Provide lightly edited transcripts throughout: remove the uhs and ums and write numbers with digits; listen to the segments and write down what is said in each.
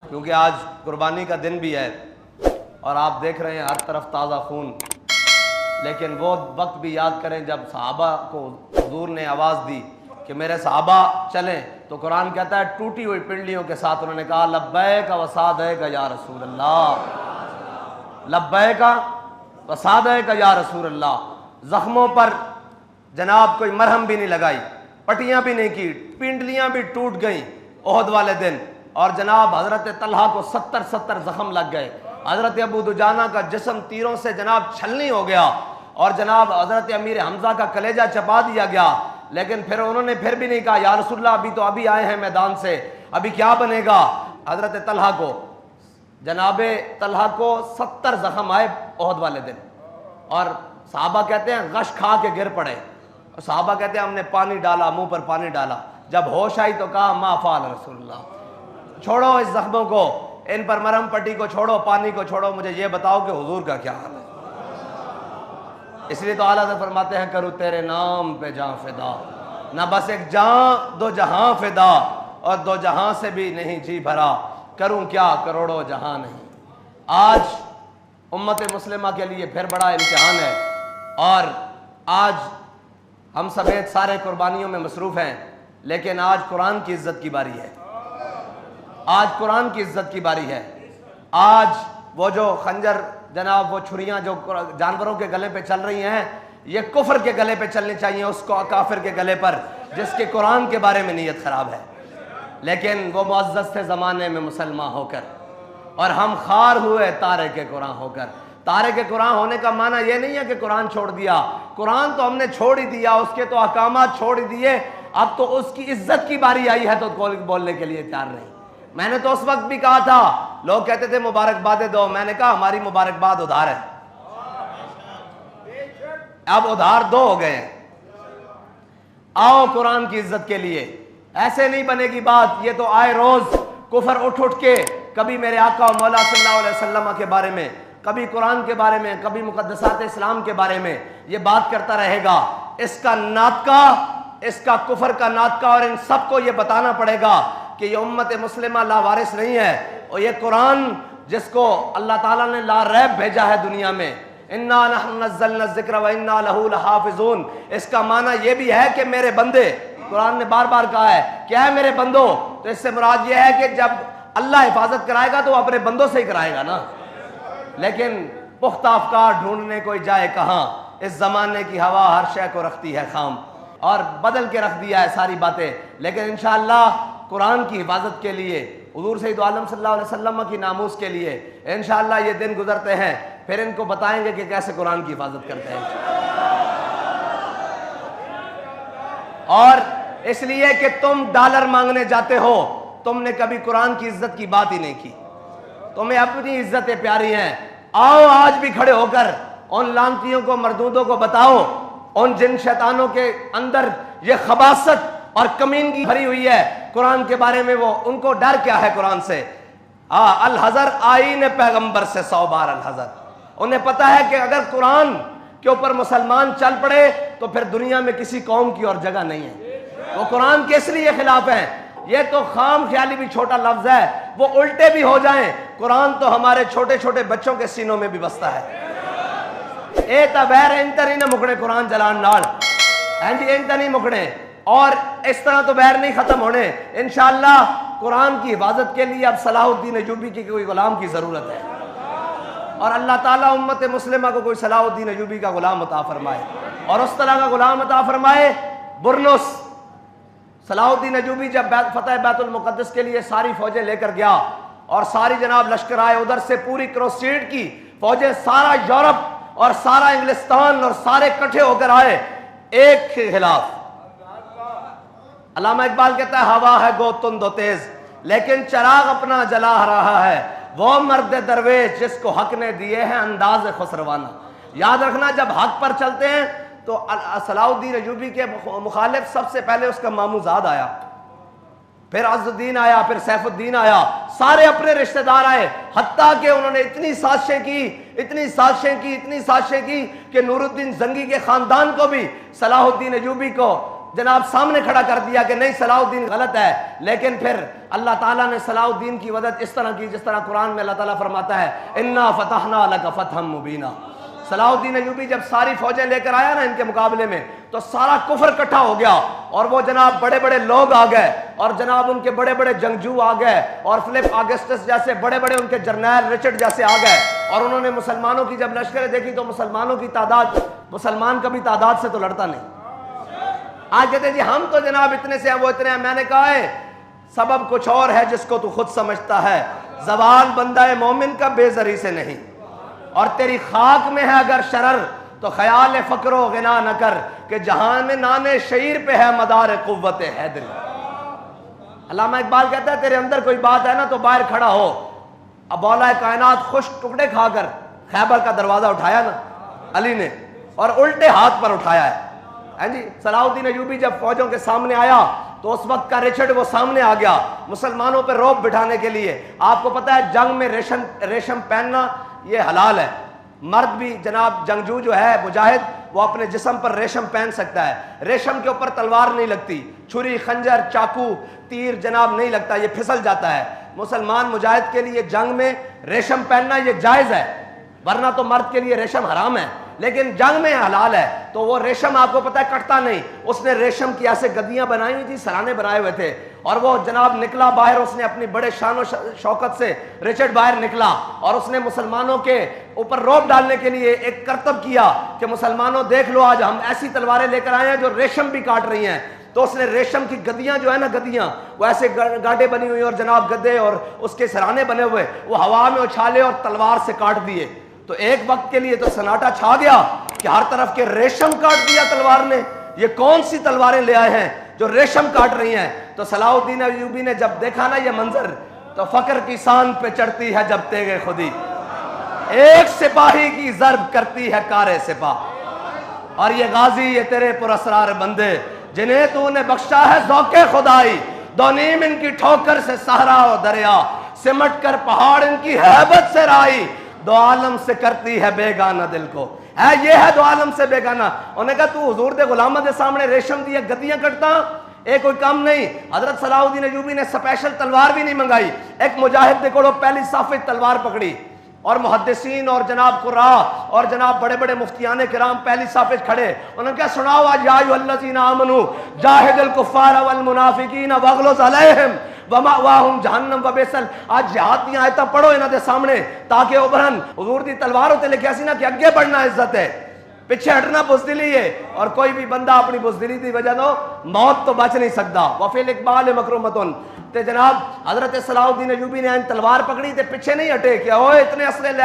کیونکہ آج قربانی کا دن بھی ہے اور آپ دیکھ رہے ہیں ہر طرف تازہ خون، لیکن وہ وقت بھی یاد کریں جب صحابہ کو حضور نے آواز دی کہ میرے صحابہ چلیں، تو قرآن کہتا ہے ٹوٹی ہوئی پنڈلیوں کے ساتھ انہوں نے کہا لبیک و سعدیک یا رسول اللہ، لبیک و سعدیک یا رسول اللہ۔ زخموں پر جناب کوئی مرہم بھی نہیں لگائی، پٹیاں بھی نہیں کی، پنڈلیاں بھی ٹوٹ گئیں احد والے دن، اور جناب حضرت طلحہ کو 70 زخم لگ گئے، حضرت ابو دجانہ کا جسم تیروں سے جناب چھلنی ہو گیا، اور جناب حضرت امیر حمزہ کا کلیجہ چبا دیا گیا، لیکن پھر انہوں نے پھر بھی نہیں کہا یا رسول اللہ ابھی آئے ہیں میدان سے، ابھی کیا بنے گا۔ حضرت طلحہ کو جناب طلحہ کو 70 زخم آئے احد والے دن، اور صحابہ کہتے ہیں غش کھا کے گر پڑے، اور صحابہ کہتے ہیں ہم نے پانی ڈالا، منہ پر پانی ڈالا، جب ہوش آئی تو کہا ما فعل رسول اللہ، چھوڑو اس زخموں کو، ان پر مرہم پٹی کو چھوڑو، پانی کو چھوڑو، مجھے یہ بتاؤ کہ حضور کا کیا حال ہے۔ اس لیے تو اعلیٰ حضرت فرماتے ہیں کروں تیرے نام پہ جاں فدا، نہ بس ایک جاں دو جہاں فدا، اور دو جہاں سے بھی نہیں جی بھرا، کروں کیا کروڑوں جہاں نہیں۔ آج امت مسلمہ کے لیے پھر بڑا امتحان ہے، اور آج ہم سمیت سارے قربانیوں میں مصروف ہیں، لیکن آج قرآن کی عزت کی باری ہے، آج قرآن کی عزت کی باری ہے۔ آج وہ جو خنجر جناب، وہ چھریاں جو جانوروں کے گلے پہ چل رہی ہیں، یہ کفر کے گلے پہ چلنی چاہیے، اس کو کافر کے گلے پر جس کے قرآن کے بارے میں نیت خراب ہے، لیکن وہ معزز تھے زمانے میں مسلمان ہو کر، اور ہم خار ہوئے تارک قرآن ہو کر۔ تارک قرآن ہونے کا معنی یہ نہیں ہے کہ قرآن چھوڑ دیا، قرآن تو ہم نے چھوڑ ہی دیا، اس کے تو احکامات چھوڑ ہی دیے، اب تو اس کی عزت کی باری آئی ہے تو بولنے کے لیے تیار نہیں۔ میں نے تو اس وقت بھی کہا تھا، لوگ کہتے تھے مبارکبادیں دو، میں نے کہا ہماری مبارکباد ادھار ہے، اب ادھار دو ہو گئے ہیں، آؤ قرآن کی عزت کے لیے۔ ایسے نہیں بنے گی بات، یہ تو آئے روز کفر اٹھ کے کبھی میرے آقا و مولا صلی اللہ علیہ وسلم کے بارے میں، کبھی قرآن کے بارے میں، کبھی مقدسات اسلام کے بارے میں یہ بات کرتا رہے گا۔ اس کا ناطقہ، اس کا کفر کا ناطقہ، اور ان سب کو یہ بتانا پڑے گا کہ یہ امت مسلمہ لاوارث نہیں ہے، اور یہ قرآن جس کو اللہ تعالیٰ نے لا ریب بھیجا ہے دنیا میں، انا نحن نزلنا الذکر و انا لہ لحافظون، اس کا معنی یہ بھی ہے کہ میرے بندے، قرآن نے بار بار کہا ہے کیا ہے میرے بندوں، تو اس سے مراد یہ ہے کہ جب اللہ حفاظت کرائے گا تو وہ اپنے بندوں سے ہی کرائے گا نا، لیکن پختہ افکار ڈھونڈنے کوئی جائے کہاں، اس زمانے کی ہوا ہر شے کو رکھتی ہے خام، اور بدل کے رکھ دیا ہے ساری باتیں، لیکن انشاءاللہ قرآن کی حفاظت کے لیے، حضور سید عالم صلی اللہ علیہ وسلم کی ناموس کے لیے انشاءاللہ یہ دن گزرتے ہیں، پھر ان کو بتائیں گے کہ کیسے قرآن کی حفاظت کرتے ہیں۔ اور اس لیے کہ تم ڈالر مانگنے جاتے ہو، تم نے کبھی قرآن کی عزت کی بات ہی نہیں کی، تمہیں اپنی عزتیں پیاری ہیں۔ آؤ آج بھی کھڑے ہو کر ان لعنتیوں کو، مردودوں کو بتاؤ، ان جن شیطانوں کے اندر یہ خباثت اور کمینگی بھری ہوئی ہے قرآن کے بارے میں، وہ ان کو ڈر کیا ہے قرآن سے۔ الحذر آئین پیغمبر سے 100 بار الحذر، انہیں پتا ہے کہ اگر قرآن کے اوپر مسلمان چل پڑے تو پھر دنیا میں کسی قوم کی اور جگہ نہیں ہے، وہ قرآن کے اس لیے خلاف ہیں۔ یہ تو خام خیالی بھی چھوٹا لفظ ہے، وہ الٹے بھی ہو جائیں، قرآن تو ہمارے چھوٹے چھوٹے بچوں کے سینوں میں بھی بستا ہے۔ اے تبیر انتر ہی نہ مکڑے قرآن جلان نال، جی انتر نہیں مکڑے، اور اس طرح تو بیر نہیں ختم ہونے۔ انشاءاللہ قرآن کی حفاظت کے لیے اب صلاح الدین ایوبی کی کوئی غلام کی ضرورت ہے، اور اللہ تعالیٰ امت مسلمہ کو کوئی صلاح الدین ایوبی کا غلام عطا فرمائے، اور اس طرح کا غلام عطا فرمائے۔ برنس صلاح الدین ایوبی جب فتح بیت المقدس کے لیے ساری فوجیں لے کر گیا، اور ساری جناب لشکر آئے ادھر سے، پوری کروسیڈ کی فوجیں، سارا یورپ اور سارا انگلستان اور سارے کٹھے ہو کر آئے ایک کے خلاف۔ علامہ اقبال کہتا ہے ہوا ہے گو تند و تیز لیکن چراغ اپنا جلا رہا ہے، وہ مرد درویش جس کو حق نے دیے ہیں انداز خسروانہ۔ یاد رکھنا جب حق پر چلتے ہیں تو صلاح الدین ایوبی کے مخالف سب سے پہلے اس کا ماموزاد آیا، پھر عز الدین آیا، پھر سیف الدین آیا، سارے اپنے رشتہ دار آئے، حتیٰ کہ انہوں نے اتنی سازشیں کی کہ نور الدین زنگی کے خاندان کو بھی صلاح الدین ایوبی کو جناب سامنے کھڑا کر دیا کہ نہیں صلاح الدین غلط ہے، لیکن پھر اللہ تعالیٰ نے صلاح الدین کی مدد اس طرح کی جس طرح قرآن میں اللہ تعالیٰ فرماتا ہے انا فتحنا لک فتحا مبینا۔ صلاح الدین ایوبی جب ساری فوجیں لے کر آیا نا ان کے مقابلے میں تو سارا کفر اکٹھا ہو گیا، اور وہ جناب بڑے بڑے لوگ آ گئے، اور جناب ان کے بڑے بڑے جنگجو آ گئے، اور فلپ آگسٹس جیسے بڑے بڑے ان کے جرنیل رچرڈ جیسے آ گئے، اور انہوں نے مسلمانوں کی جب لشکریں دیکھی تو مسلمانوں کی تعداد، مسلمان کبھی تعداد سے تو لڑتا نہیں۔ آج کہتے ہیں جی ہم تو جناب اتنے سے ہیں وہ اتنے ہیں، میں نے کہا ہے سبب کچھ اور ہے جس کو تو خود سمجھتا ہے، زوال بندہ مومن کا بے زری سے نہیں، اور تیری خاک میں ہے اگر شرر تو خیال فقر و غنا نہ کر کہ جہاں میں نانے شعیر پہ ہے مدار قوت حیدری۔ علامہ اقبال کہتا ہے تیرے اندر کوئی بات ہے نا تو باہر کھڑا ہو۔ اب مولا کائنات خوش ٹکڑے کھا کر خیبر کا دروازہ اٹھایا نا علی نے، اور الٹے ہاتھ پر اٹھایا ہے۔ ہاں جی صلاح الدین ایوبی جب فوجوں کے سامنے آیا تو اس وقت کا رچرڈ وہ سامنے آ گیا مسلمانوں پہ روب بٹھانے کے لیے۔ آپ کو پتا ہے جنگ میں ریشم پہننا یہ حلال ہے، مرد بھی جناب جنگجو جو ہے مجاہد وہ اپنے جسم پر ریشم پہن سکتا ہے، ریشم کے اوپر تلوار نہیں لگتی، چھری خنجر چاقو تیر جناب نہیں لگتا، یہ پھسل جاتا ہے۔ مسلمان مجاہد کے لیے جنگ میں ریشم پہننا یہ جائز ہے، ورنہ تو مرد کے لیے ریشم حرام ہے، لیکن جنگ میں حلال ہے۔ تو وہ ریشم آپ کو پتہ ہے کٹتا نہیں، اس نے ریشم کی ایسے گدیاں بنائی ہوئی تھی، سرانے بنائے ہوئے تھے، اور وہ جناب نکلا باہر، اس نے اپنی بڑے شان و شوکت سے رچرڈ باہر نکلا، اور اس نے مسلمانوں کے اوپر روب ڈالنے کے لیے ایک کرتب کیا کہ مسلمانوں دیکھ لو آج ہم ایسی تلواریں لے کر آئے ہیں جو ریشم بھی کاٹ رہی ہیں۔ تو اس نے ریشم کی گدیاں جو ہے نا گدیاں وہ ایسے گاڈے بنی ہوئی اور جناب گدے اور اس کے سرانے بنے ہوئے وہ ہوا میں اچھالے اور تلوار سے کاٹ دیے۔ تو ایک وقت کے لیے تو سناٹا چھا گیا کہ ہر طرف کے ریشم کاٹ دیا تلوار نے، یہ کون سی تلواریں لے آئے ہیں جو ریشم کاٹ رہی ہیں۔ تو صلاح الدین ایوبی نے جب دیکھا نا یہ منظر تو فقر کی سان پہ چڑھتی ہے جب تیغ خودی، ایک سپاہی کی ضرب کرتی ہے کارے سپاہ، اور یہ غازی یہ تیرے پراسرار بندے جنہیں تو نے بخشا ہے ذوق خدائی، دو نیم ان کی ٹھوکر سے صحرا و دریا، سمٹ کر پہاڑ ان کی ہیبت سے رائی، دو عالم سے کرتی ہے بیگانہ دل کو، ہے یہ ہے دو عالم سے بیگانہ۔ انہوں نے کہا تو حضور دے غلامہ دے سامنے ریشم دیا گدیاں کٹتا، ایک کوئی کام نہیں۔ حضرت صلاح الدین ایوبی نے سپیشل تلوار بھی نہیں منگائی، ایک مجاہد دے کوڑو پہلی صافی تلوار پکڑی، اور محدثین اور جناب قراء اور جناب بڑے بڑے مفتیان کرام پہلی صافے کھڑے، انہوں نے کہا سناؤ آج یا ایھا الذین آمنوا جاہد الکفار والمنافقین واغلظ علیہم ومأواہم جہنم وبئس، آج جہاد دی آیتاں پڑھو انہاں دے سامنے تاکہ ابھرن۔ حضور دی تلوار ہوتے لکھیا سی نا کہ اگے بڑھنا عزت ہے، پیچھے ہٹنا بزدلی ہے، اور کوئی بھی بندہ اپنی بزدلی دی وجہ تو موت تو بچ نہیں سکتا۔ وفی الاقبال مکرمۃ، تے جناب حضرت صلاح الدین ایوبی نے تلوار پکڑی تے پیچھے نہیں ہٹے کہ اوے اتنے اسلحے لے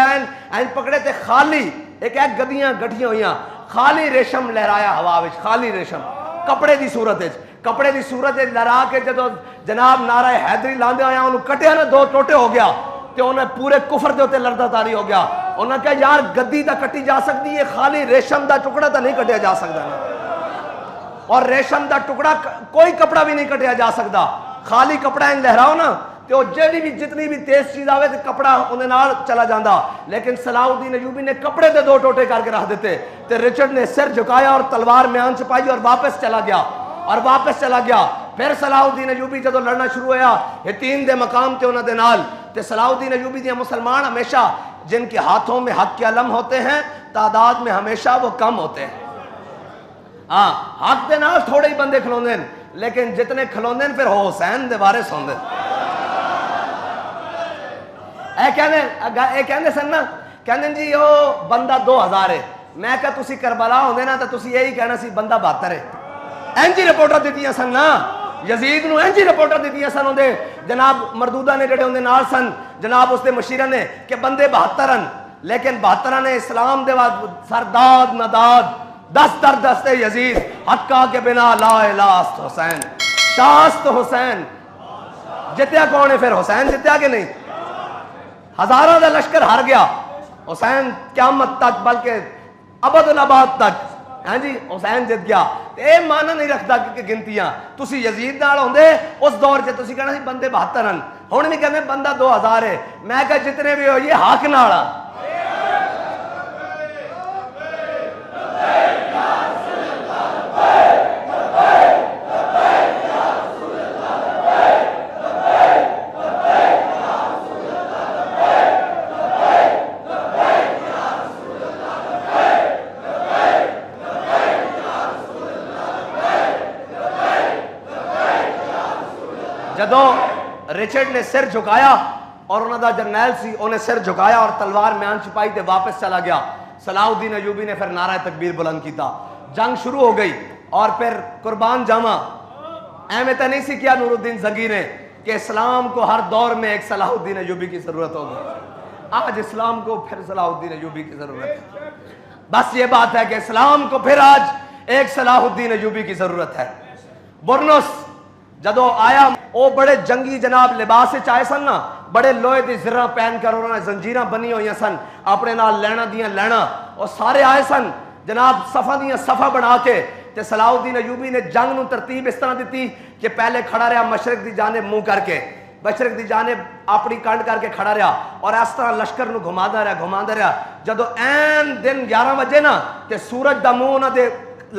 آئے، پکڑے تے خالی ایک ایک گدیاں گٹھیاں ہوئیاں، خالی ریشم لہرایا ہوا وچ، خالی ریشم کپڑے دی صورت وچ، کپڑے دی صورت وچ لہرا کے جدو جناب نعرہ حیدری لاندے آیا انہوں کٹیا نا دو ٹوٹے ہو گیا، تے انہیں پورے کفر دے اوتے لڑدا تاری ہو گیا۔ انہوں نے کہا یار گدی تا کٹی جا سکتی ہے، خالی ریشم دا ٹکڑا تا نہیں کٹیا جا سکتا نا، اور ریشم دا ٹکڑا کوئی کپڑا بھی نہیں کٹیا جا سکتا، خالی کپڑا ان لہراؤ نا تو جیڑی بھی جتنی بھی تیز چیز آوے تے کپڑا انہیں نال چلا جاندا، لیکن صلاح الدین ایوبی نے کپڑے تے دو ٹوٹے کر کے رکھ دیتے، تے رچرڈ نے سر جھکایا اور تلوار میان چھپائی اور واپس چلا گیا۔ پھر صلاح الدین ایوبی جدو لڑنا شروع ہویا یتیم دے مقام تے انہاں دے نال، تے صلاح الدین ایوبی دے مسلمان ہمیشہ جن کے ہاتھوں میں حق کے علم ہوتے ہیں تعداد میں ہمیشہ وہ کم ہوتے ہیں۔ ہاں حق دے نال تھوڑے ہی بندے کھلوندے ہیں، لیکن جتنے کھلوندے ہیں پھر حسین دے وارث ہوندے اے کہندے سن نا، کہندے جی او بندہ 2000 ہے، میں کہا تسی کربلا ہوندے نا تو تسی یہی کہنا سی بندہ 72 ہے، اینجی رپورٹر دیتیاں سن نا، یزید نو اینجی رپورٹر دیتیاں سن ہوندے جناب مردودہ نے جڑے ہوندے نال سن جناب اس دے مشیرہ نے کہ بندے 72 ہیں، لیکن 72 نے اسلام دے بعد سرداد نداد دست در دست یزید حقا کے بنا لا الہ است حسین، شاست حسین جتیا کون ہے؟ پھر حسین جتیا کہ نہیں؟ ہزاروں دا لشکر ہار گیا، حسین قیامت تک بلکہ ابد الاباد تک، ہاں جی حسین جت گیا۔ اے مانا نہیں رکھتا کہ گنتیاں تسی یزید نال ہوندے اس دور سے تسی کہنا سی بندے 72 ہیں، ہن بھی کہندے بندہ 2000 ہے، میں کہا جتنے بھی ہو یہ حق نال آ۔ جدو رچرڈ نے سر جھکایا اور انہوں دا جرنیل سی انہیں سر جھکایا اور تلوار میان چھپائی تے واپس چلا گیا. صلاح الدین ایوبی نے پھر نعرہ تکبیر بلند کیتا. جنگ شروع ہو گئی اور پھر قربان جاواں احمد تے نہیں سی کیا نور الدین زنگی نے کہ اسلام کو ہر دور میں ایک صلاح الدین ایوبی کی ضرورت ہوگی. آج اسلام کو پھر صلاح الدین ایوبی کی ضرورت ہے. بس یہ بات ہے کہ اسلام کو پھر آج ایک صلاح الدین ایوبی کی ضرورت ہے. برنس جدو آیا وہ بڑے جنگی جناب لباس چائے سن نا, بڑے لوہے دی زرہ پہن کر انہوں نے زنجیراں بنی ہوئی سن, اپنے نال لینا دیاں لینا, اور سارے آئے سن جناب صفہ دیاں صفہ بنا کے. تے صلاح الدین ایوبی نے جنگ نو ترتیب اس طرح دیتی کہ پہلے کھڑا رہا مشرق دی جانب منہ کر کے, مشرق دی جانب اپنی کنڈ کر کے کھڑا رہا, اور اس طرح لشکر نو گھمادا رہا. جدو این دن 11 بجے نا تے سورج دا منہ انہاں دے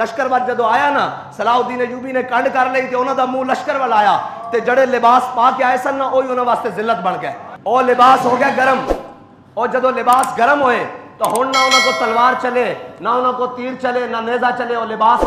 لشکر وال جدو آیا نا, صلاح الدین ایوبی نے کنڈ کر لئی تے انہاں دا منہ لشکر وال آیا, تے جڑے لباس پا کے آئے سن نا وہی انہاں واسطے ذلت بن گئے. او لباس ہو گیا گرم, اور جدو لباس گرم ہوئے تو ہن نہ انہاں کو تلوار چلے, نہ انہاں کو تیر چلے, نہ نیزہ چلے, اور لباس